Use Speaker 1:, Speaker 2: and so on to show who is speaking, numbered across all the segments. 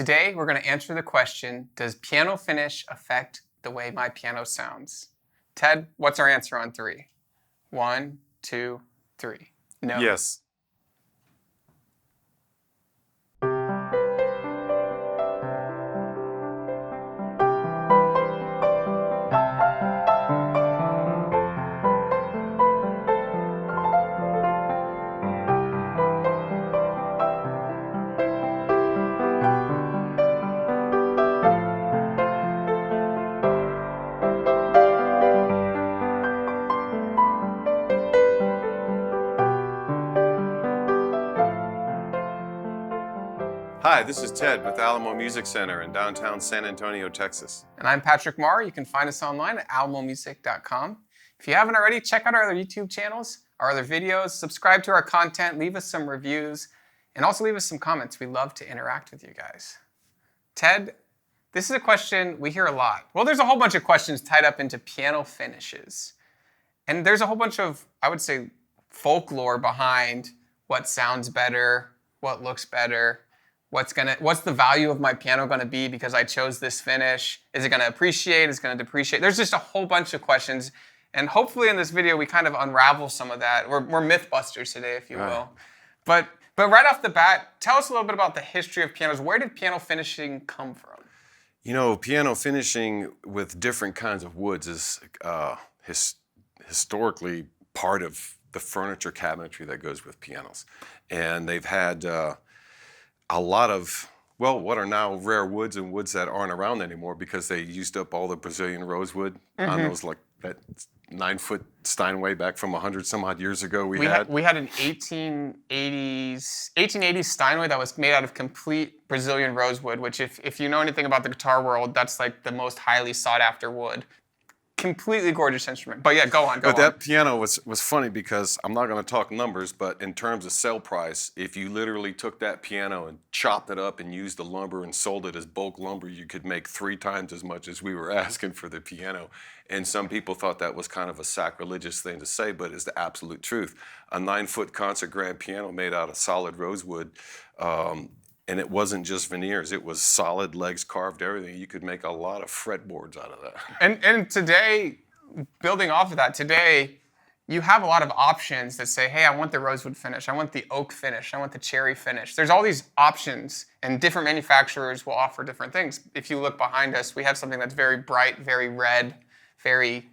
Speaker 1: Today, we're going to answer the question, does piano finish affect the way my piano sounds? Ted, what's our answer on 3? 1, 2, 3. No.
Speaker 2: Yes. Hi, this is Ted with Alamo Music Center in downtown San Antonio, Texas.
Speaker 1: And I'm Patrick Marr. You can find us online at alamomusic.com. If you haven't already, check out our other YouTube channels, our other videos, subscribe to our content, leave us some reviews, and also leave us some comments. We love to interact with you guys. Ted, this is a question we hear a lot. Well, there's a whole bunch of questions tied up into piano finishes. And there's a whole bunch of, I would say, folklore behind what sounds better, what looks better. What's the value of my piano going to be because I chose this finish? Is it going to appreciate? Is it going to depreciate? There's just a whole bunch of questions. And hopefully in this video, we kind of unravel some of that. We're mythbusters today, if you will. But right off the bat, tell us a little bit about the history of pianos. Where did piano finishing come from?
Speaker 2: You know, piano finishing with different kinds of woods is historically part of the furniture cabinetry that goes with pianos. And they've had a lot of, well, what are now rare woods and woods that aren't around anymore because they used up all the Brazilian rosewood on those, like that 9-foot Steinway back from 100 some odd years ago. We had an 1880s
Speaker 1: Steinway that was made out of complete Brazilian rosewood, which if you know anything about the guitar world, that's like the most highly sought after wood. Completely gorgeous instrument. But yeah, go on.
Speaker 2: But that piano was funny because I'm not going to talk numbers, but in terms of sale price, if you literally took that piano and chopped it up and used the lumber and sold it as bulk lumber, you could make 3 times as much as we were asking for the piano. And some people thought that was kind of a sacrilegious thing to say, but it's the absolute truth. A 9-foot concert grand piano made out of solid rosewood, and it wasn't just veneers, it was solid legs carved, everything. You could make a lot of fretboards out of that.
Speaker 1: And today, building off of that, today you have a lot of options that say, hey, I want the rosewood finish, I want the oak finish, I want the cherry finish. There's all these options, and different manufacturers will offer different things. If you look behind us, we have something that's very bright, very red, very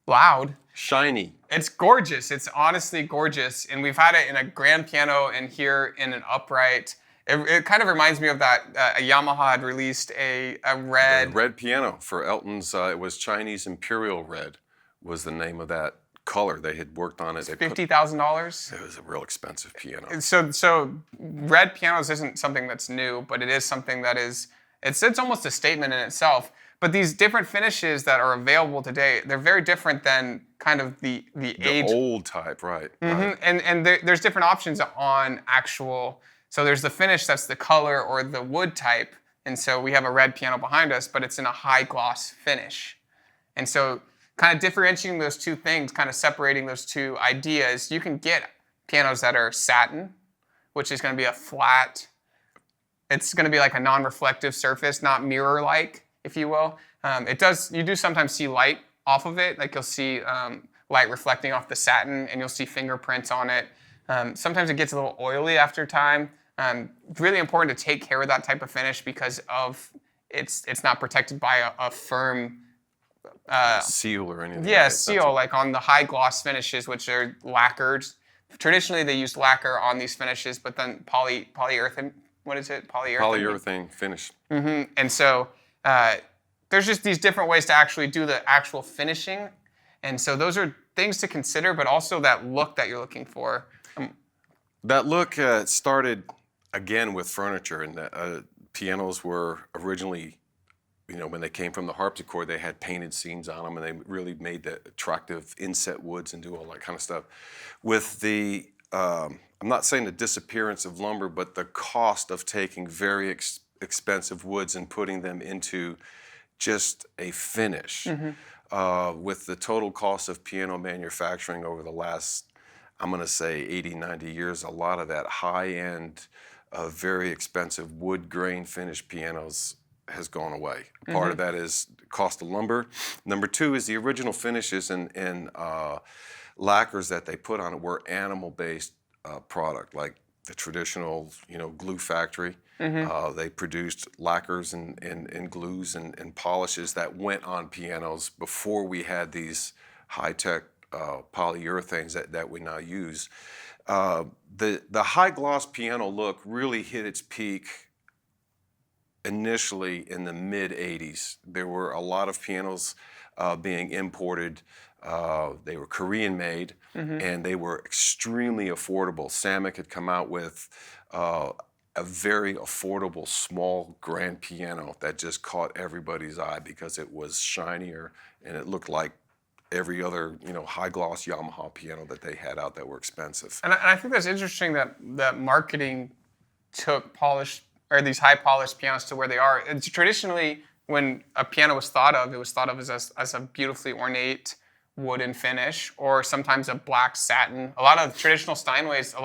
Speaker 1: loud.
Speaker 2: Shiny.
Speaker 1: It's gorgeous. It's honestly gorgeous. And we've had it in a grand piano and here in an upright. It kind of reminds me of that a Yamaha had released a red...
Speaker 2: The red piano for Elton's, it was Chinese Imperial Red was the name of that color. They had worked on it.
Speaker 1: $50,000?
Speaker 2: It was a real expensive piano.
Speaker 1: So red pianos isn't something that's new, but it is something that is, it's almost a statement in itself. But these different finishes that are available today, they're very different than kind of the age...
Speaker 2: The old type, right.
Speaker 1: Right. And there's different options on actual... So there's the finish that's the color or the wood type. And so we have a red piano behind us, but it's in a high gloss finish. And so kind of differentiating those two things, kind of separating those two ideas, you can get pianos that are satin, which is going to be a flat, it's going to be like a non-reflective surface, not mirror-like, if you will. You do sometimes see light off of it, like you'll see light reflecting off the satin and you'll see fingerprints on it. Sometimes it gets a little oily after time. Really important to take care of that type of finish because of it's not protected by a firm
Speaker 2: seal or anything.
Speaker 1: Yeah, seal like on the high gloss finishes, which are lacquered. Traditionally, they used lacquer on these finishes, but then polyurethane. What is it?
Speaker 2: Polyurethane finish.
Speaker 1: And so there's just these different ways to actually do the actual finishing, and so those are things to consider, but also that look that you're looking for.
Speaker 2: That look started again with furniture, and pianos were originally, when they came from the harpsichord, they had painted scenes on them, and they really made the attractive inset woods and do all that kind of stuff. With the, I'm not saying the disappearance of lumber, but the cost of taking very expensive woods and putting them into just a finish. With the total cost of piano manufacturing over the last, I'm going to say 80, 90 years, a lot of that high-end very expensive wood grain finished pianos has gone away. Part of that is cost of lumber. Number two is the original finishes and lacquers that they put on it were animal-based product, like the traditional, glue factory. They produced lacquers and glues and polishes that went on pianos before we had these high-tech polyurethanes that we now use. The high gloss piano look really hit its peak initially in the mid 80s. There were a lot of pianos being imported. They were Korean made and they were extremely affordable. Samick had come out with a very affordable small grand piano that just caught everybody's eye because it was shinier and it looked like every other high gloss Yamaha piano that they had out that were expensive.
Speaker 1: And I think that's interesting that marketing took polished or these high polished pianos to where they are. It's traditionally, when a piano was thought of, it was thought of as a beautifully ornate wooden finish, or sometimes a black satin. A lot of traditional Steinways,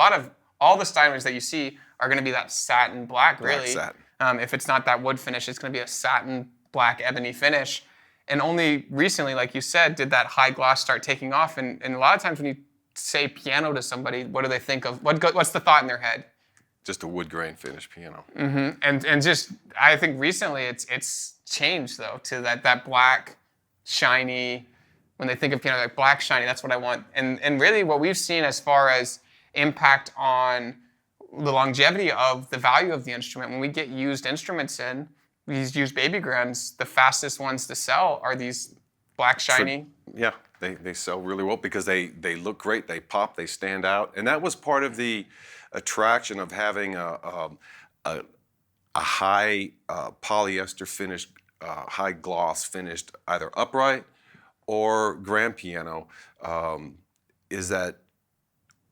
Speaker 1: all the Steinways that you see are going to be that satin black, really.
Speaker 2: Black satin.
Speaker 1: If it's not that wood finish, it's going to be a satin black ebony finish. And only recently, like you said, did that high gloss start taking off. And a lot of times when you say piano to somebody, what do they think of? What's the thought in their head?
Speaker 2: Just a wood grain finished piano.
Speaker 1: And just, I think recently it's changed though to that black, shiny. When they think of piano, like black, shiny, that's what I want. And really what we've seen as far as impact on the longevity of the value of the instrument, when we get used instruments in, these used baby grands, the fastest ones to sell are these black, shiny.
Speaker 2: Yeah, they sell really well because they look great, they pop, they stand out. And that was part of the attraction of having a high polyester finished, high gloss finished, either upright or grand piano, is that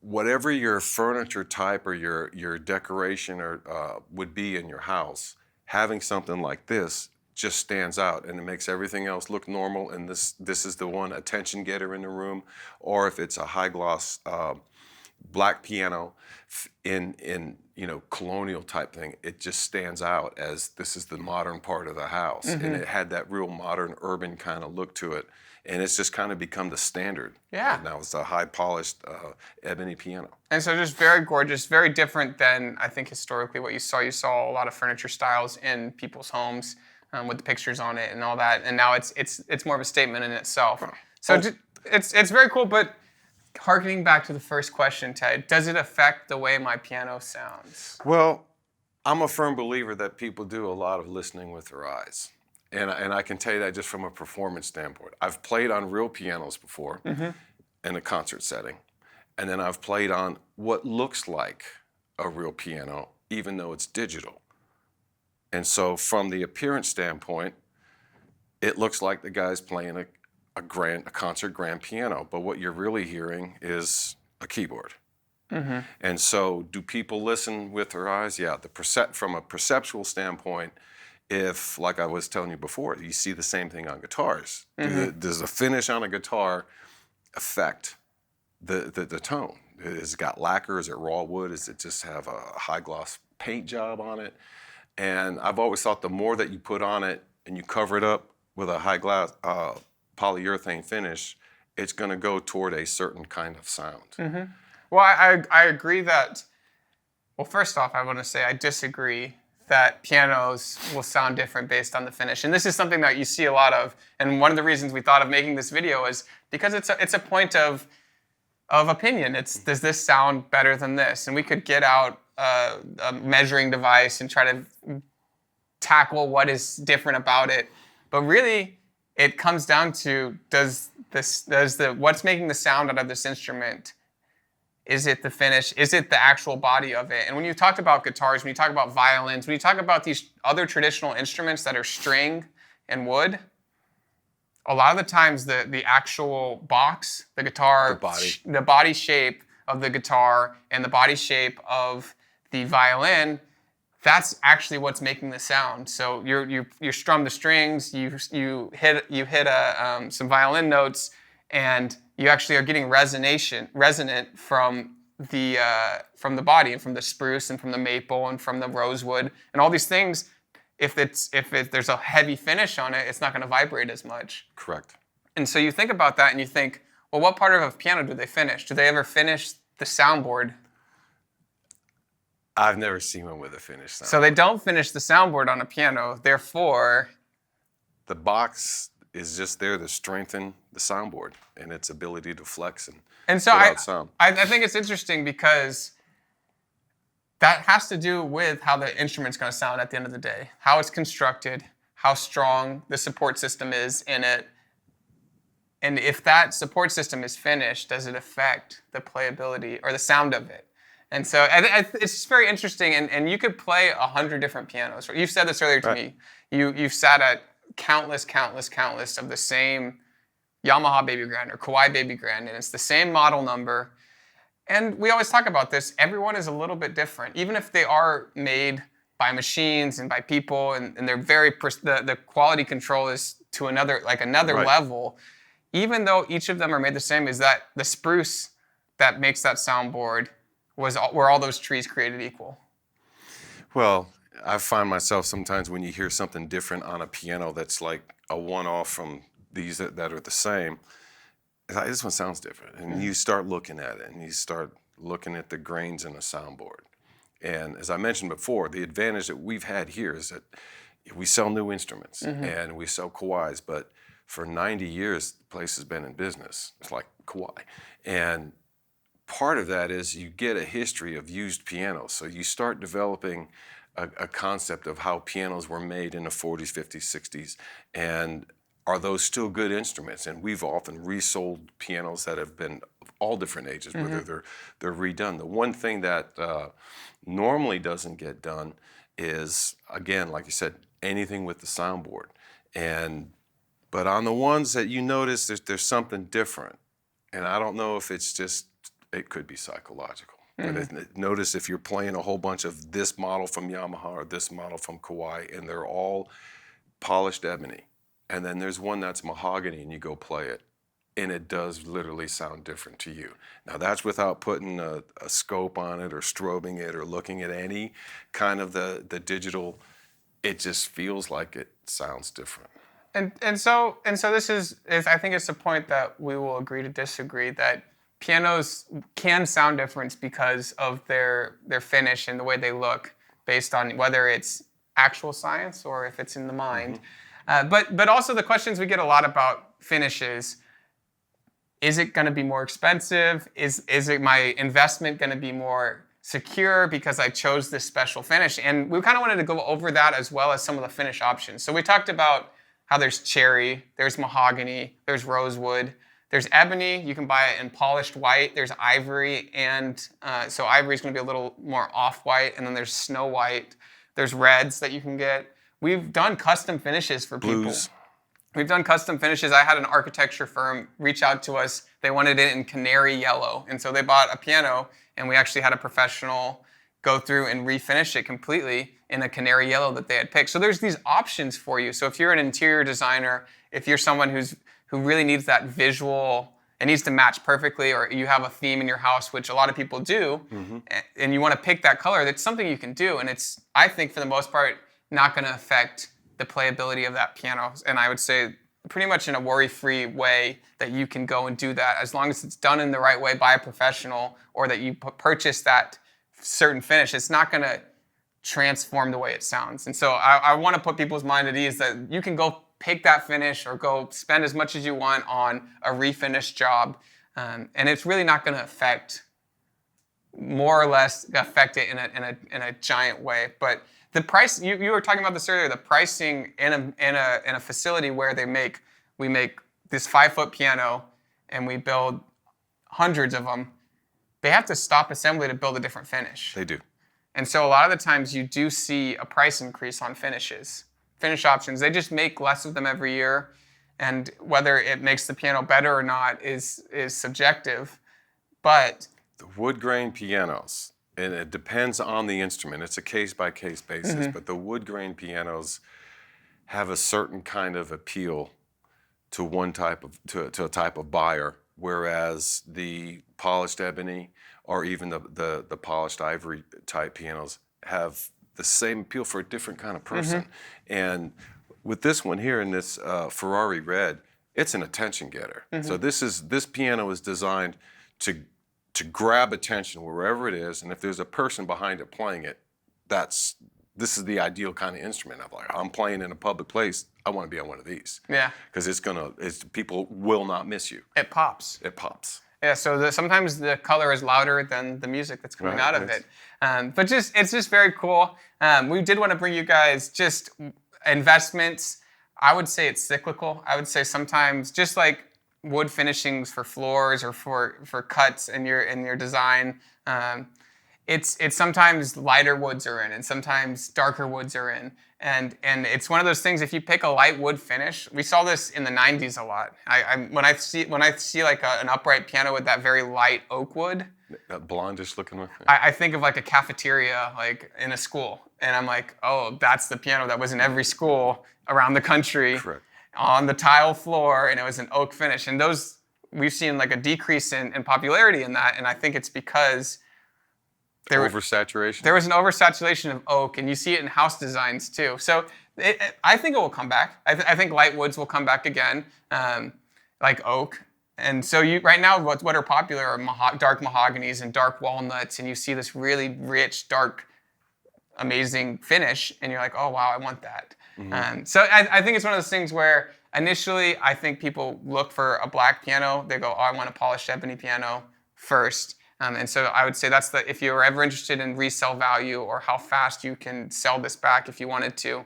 Speaker 2: whatever your furniture type or your decoration or would be in your house, having something like this just stands out and it makes everything else look normal. And this is the one attention getter in the room. Or if it's a high gloss black piano in colonial type thing, it just stands out as this is the modern part of the house. And it had that real modern urban kind of look to it. And it's just kind of become the standard.
Speaker 1: Yeah.
Speaker 2: And now it's a high polished ebony piano.
Speaker 1: And so just very gorgeous, very different than I think historically what you saw. You saw a lot of furniture styles in people's homes with the pictures on it and all that. And now it's more of a statement in itself. So it's very cool. But harkening back to the first question, Ted, does it affect the way my piano sounds?
Speaker 2: Well, I'm a firm believer that people do a lot of listening with their eyes. And I can tell you that just from a performance standpoint. I've played on real pianos before in a concert setting. And then I've played on what looks like a real piano, even though it's digital. And so from the appearance standpoint, it looks like the guy's playing a concert grand piano. But what you're really hearing is a keyboard. And so do people listen with their eyes? Yeah, from a perceptual standpoint, if, like I was telling you before, you see the same thing on guitars. Does the finish on a guitar affect the tone? Has it got lacquer? Is it raw wood? Does it just have a high gloss paint job on it? And I've always thought the more that you put on it and you cover it up with a high gloss polyurethane finish, it's going to go toward a certain kind of sound.
Speaker 1: Well, I agree that, well, first off, I want to say I disagree that pianos will sound different based on the finish. And this is something that you see a lot of. And one of the reasons we thought of making this video is because it's a point of opinion. Does this sound better than this? And we could get out a measuring device and try to tackle what is different about it. But really, it comes down to what's making the sound out of this instrument? Is it the finish? Is it the actual body of it? And when you talked about guitars, when you talk about violins, when you talk about these other traditional instruments that are string and wood, a lot of the times the actual box, the guitar, the body shape of the guitar and the body shape of the violin, that's actually what's making the sound. So you strum the strings, you hit some violin notes, and you actually are getting resonant from the body and from the spruce and from the maple and from the rosewood and all these things. If there's a heavy finish on it, it's not going to vibrate as much.
Speaker 2: Correct.
Speaker 1: And so you think about that and you think, well, what part of a piano do they finish? Do they ever finish the soundboard?
Speaker 2: I've never seen one with a finished sound.
Speaker 1: So they don't finish the soundboard on a piano. Therefore,
Speaker 2: The box is just there to strengthen the soundboard and its ability to flex and
Speaker 1: so
Speaker 2: put out sound.
Speaker 1: I think it's interesting because that has to do with how the instrument's going to sound at the end of the day, how it's constructed, how strong the support system is in it. And if that support system is finished, does it affect the playability or the sound of it? And so it's just very interesting. And you could play 100 different pianos. You've said this earlier to me. You've sat at countless of the same Yamaha Baby Grand or Kawai Baby Grand, and it's the same model number. And we always talk about this. Everyone is a little bit different, even if they are made by machines and by people, and they're the quality control is to another
Speaker 2: Right.
Speaker 1: level. Even though each of them are made the same, is that the spruce that makes that soundboard were all those trees created equal?
Speaker 2: Well, I find myself sometimes when you hear something different on a piano that's like a one-off from these that are the same, it's like, this one sounds different. And you start looking at it, and you start looking at the grains in the soundboard. And as I mentioned before, the advantage that we've had here is that we sell new instruments and we sell Kawais, but for 90 years, the place has been in business. It's like Kawai. And part of that is you get a history of used pianos. So you start developing a concept of how pianos were made in the 40s, 50s, 60s, and are those still good instruments? And we've often resold pianos that have been of all different ages, whether they're redone. The one thing that normally doesn't get done is, again, like you said, anything with the soundboard. But on the ones that you notice, there's something different. And I don't know if it's just, it could be psychological. But notice if you're playing a whole bunch of this model from Yamaha or this model from Kawai, and they're all polished ebony. And then there's one that's mahogany, and you go play it, and it does literally sound different to you. Now, that's without putting a scope on it or strobing it or looking at any kind of the digital. It just feels like it sounds different.
Speaker 1: And so this is I think it's a point that we will agree to disagree, that pianos can sound different because of their finish and the way they look, based on whether it's actual science or if it's in the mind. But also the questions we get a lot about finishes: is it going to be more expensive? Is it my investment going to be more secure because I chose this special finish? And we kind of wanted to go over that as well as some of the finish options. So we talked about how there's cherry, there's mahogany, there's rosewood, there's ebony. You can buy it in polished white. There's ivory, and so ivory is going to be a little more off-white, and then there's snow white. There's reds that you can get. We've done custom finishes for people.
Speaker 2: Blues.
Speaker 1: We've done custom finishes. I had an architecture firm reach out to us. They wanted it in canary yellow, and so they bought a piano, and we actually had a professional go through and refinish it completely in a canary yellow that they had picked. So there's these options for you. So if you're an interior designer, if you're someone who really needs that visual, it needs to match perfectly, or you have a theme in your house, which a lot of people do, and you want to pick that color, that's something you can do. And it's, I think, for the most part, not going to affect the playability of that piano. And I would say pretty much in a worry-free way that you can go and do that, as long as it's done in the right way by a professional, or that you purchase that certain finish. It's not going to transform the way it sounds. And so I want to put people's mind at ease that you can go pick that finish or go spend as much as you want on a refinished job, and it's really not going to affect, more or less affect it in a giant way. But the price, you were talking about this earlier, the pricing in a facility where we make this 5-foot piano and we build hundreds of them. They have to stop assembly to build a different finish.
Speaker 2: They do.
Speaker 1: And so a lot of the times you do see a price increase on finishes. Finish options, they just make less of them every year, and whether it makes the piano better or not is subjective. But
Speaker 2: The wood grain pianos, and it depends on the instrument. It's a case-by-case basis, but the wood grain pianos have a certain kind of appeal to a type of buyer, whereas the polished ebony or even the polished ivory type pianos have the same appeal for a different kind of person. And with this one here in this Ferrari red, it's an attention getter. So this piano is designed to grab attention wherever it is, and if there's a person behind it playing it, this is the ideal kind of instrument. I'm like, I'm playing in a public place, I want to be on one of these.
Speaker 1: Yeah.
Speaker 2: Because people will not miss you.
Speaker 1: It pops.
Speaker 2: It pops.
Speaker 1: Yeah, so sometimes the color is louder than the music that's coming out of it. But it's just very cool. We did want to bring you guys just investments. I would say it's cyclical. I would say sometimes just like wood finishings for floors or for cuts in your design, it's sometimes lighter woods are in and sometimes darker woods are in. And it's one of those things, if you pick a light wood finish, we saw this in the 90s a lot. When I see like an upright piano with that very light oak wood,
Speaker 2: that blondish looking one.
Speaker 1: I think of like a cafeteria like in a school. And I'm like, oh, that's the piano that was in every school around the country.
Speaker 2: Correct.
Speaker 1: On the tile floor, and it was an oak finish. And those, we've seen like a decrease in popularity in that, and I think it's because
Speaker 2: oversaturation.
Speaker 1: There was an oversaturation of oak, and you see it in house designs too. So I think it will come back. I think light woods will come back again, like oak. And so right now, what are popular are dark mahoganies and dark walnuts, and you see this really rich, dark, amazing finish, and you're like, oh wow, I want that. So I think it's one of those things where initially I think people look for a black piano. They go, oh, I want a polished ebony piano first. And so I would say that's if you're ever interested in resale value or how fast you can sell this back if you wanted to,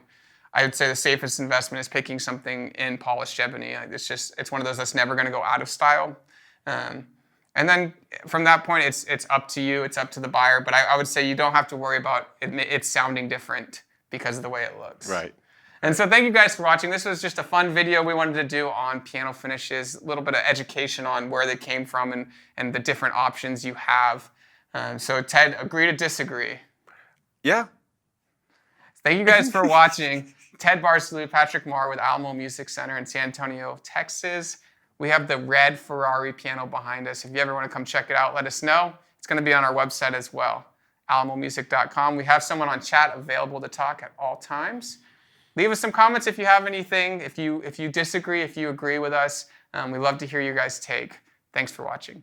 Speaker 1: I would say the safest investment is picking something in polished ebony. It's one of those that's never going to go out of style. And then from that point, it's up to you. It's up to the buyer. But I would say you don't have to worry about it sounding different because of the way it looks.
Speaker 2: Right.
Speaker 1: And so thank you guys for watching. This was just a fun video we wanted to do on piano finishes, a little bit of education on where they came from and the different options you have. So Ted, agree to disagree?
Speaker 2: Yeah.
Speaker 1: Thank you guys for watching. Ted Barsley, Patrick Marr with Alamo Music Center in San Antonio, Texas. We have the red Ferrari piano behind us. If you ever want to come check it out, let us know. It's going to be on our website as well, alamomusic.com. We have someone on chat available to talk at all times. Leave us some comments if you have anything, if you disagree, if you agree with us. We'd love to hear your guys' take. Thanks for watching.